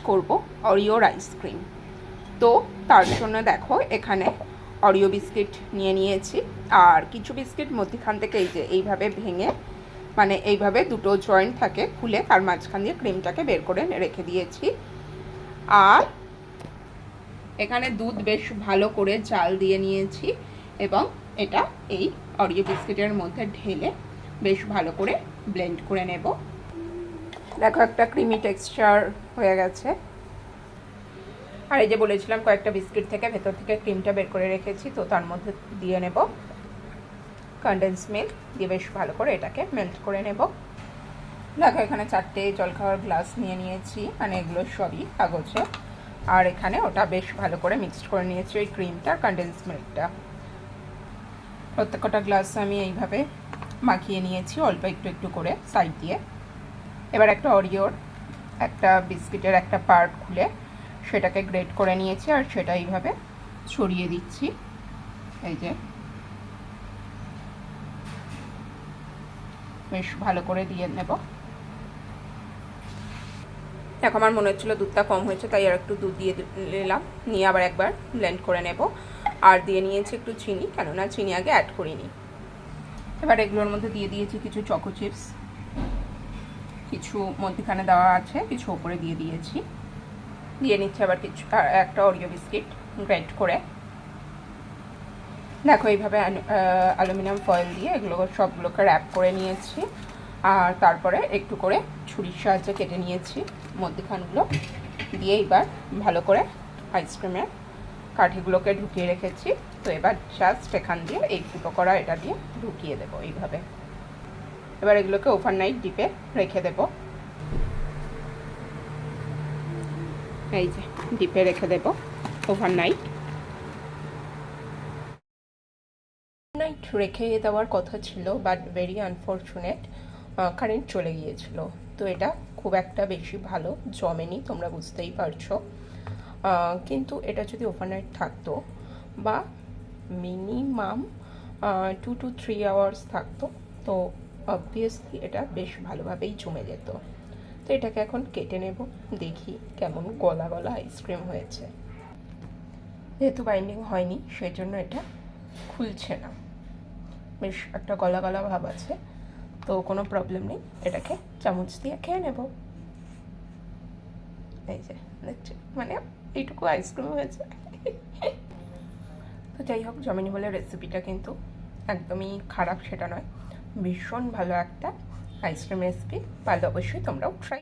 করব অরিওর আইসক্রিম। তো তার জন্য দেখো এখানে অরিও বিস্কিট নিয়ে নিয়েছি, আর কিছু বিস্কিট মধ্যখান থেকে এই যে এইভাবে ভেঙে, মানে এইভাবে দুটো জয়েন্ট থাকে খুলে তার মাঝখান দিয়ে ক্রিমটাকে বের করে রেখে দিয়েছি। আর এখানে দুধ বেশ ভালো করে জাল দিয়ে নিয়েছি এবং এটা এই অরিও বিস্কিটের মধ্যে ঢেলে বেশ ভালো করে ব্লেন্ড করে নেব। দেখো একটা ক্রিমি টেক্সচার হয়ে গেছে। আর এই যে বলেছিলাম কয়েকটা বিস্কিট থেকে ভেতর থেকে ক্রিমটা বের করে রেখেছি, তো তার মধ্যে দিয়ে নেব কনডেন্স মিল্ক, দিয়ে বেশ ভালো করে এটাকে মেল্ট করে নেব। দেখো এখানে 4টে জলখাবার গ্লাস নিয়ে নিয়েছি, মানে এগুলো সবই কাগজে। আর এখানে ওটা বেশ ভালো করে মিক্সড করে নিয়েছি ওই ক্রিমটা আর কনডেন্স মিল্কটা। প্রত্যেকটা গ্লাস আমি এইভাবে মাখিয়ে নিয়েছি অল্প একটু একটু করে সাইড দিয়ে। এবার একটা অরিওর একটা বিস্কিটের একটা পার্ট খুলে সেটাকে গ্রেট করে নিয়েছি আর সেটা এইভাবে ছড়িয়ে দিচ্ছি। এই যে বেশ ভালো করে দিয়ে নেব। দেখো আমার মনে হচ্ছিলো দুধটা কম হয়েছে, তাই আর একটু দুধ দিয়ে নিলাম, নিয়ে আবার একবার ব্লেন্ড করে নেব। আর দিয়ে নিয়েছি একটু চিনি, কেননা চিনি আগে অ্যাড করিনি। এবার এগুলোর মধ্যে দিয়ে দিয়েছি কিছু চকো চিপস, কিছু মধ্যখানে দেওয়া আছে, কিছু ওপরে দিয়ে দিয়েছি। দিয়ে নিচ্ছে আবার কিছু একটা অরিও বিস্কিট গ্রেট করে। দেখো এইভাবে অ্যালুমিনিয়াম ফয়েল দিয়ে এগুলো সবগুলোকে র্যাপ করে নিয়েছি, আর তারপরে একটু করে ছুরির সাহায্যে কেটে নিয়েছি মধ্যখানগুলো দিয়ে। এবার ভালো করে আইসক্রিমের কাঠিগুলোকে ঢুকিয়ে রেখেছি। তো এবার জাস্ট এখান দিয়ে এই ফুটো করা এটা দিয়ে ঢুকিয়ে দেবো এইভাবে। এবার এগুলোকে ওভারনাইট ডিপে রেখে দেব। এই যে ডিপে রেখে দেব ওভারনাইট। রেখে দেওয়ার কথা ছিল, বাট ভেরি আনফর্চুনেট কারেন্ট চলে গিয়েছিল। তো এটা খুব একটা বেশি ভালো জমেনি, তোমরা বুঝতেই পারছো। কিন্তু এটা যদি ওভারনাইট থাকতো বা মিনিমাম 2 to 3 আওয়ার্স থাকতো, তো অবভিয়াসলি এটা বেশ ভালোভাবেই জমে যেত। তো এটাকে এখন কেটে নেব, দেখি কেমন গলা গলা আইসক্রিম হয়েছে। যেহেতু বাইন্ডিং হয়নি সেই জন্য এটা খুলছে না, বেশ একটা গলা গলা ভাব আছে, তো কোনো প্রবলেম নেই। এটাকে চামচ দিয়ে খেয়ে নেব। এই যে দেখছি, মানে এইটুকু আইসক্রিম হয়েছে। তো যাই হোক, জমেনি বলে রেসিপিটা কিন্তু একদমই খারাপ সেটা নয়, ভীষণ ভালো একটা আইসক্রিম রেসিপি। পারলে অবশ্যই তোমরাও ট্রাই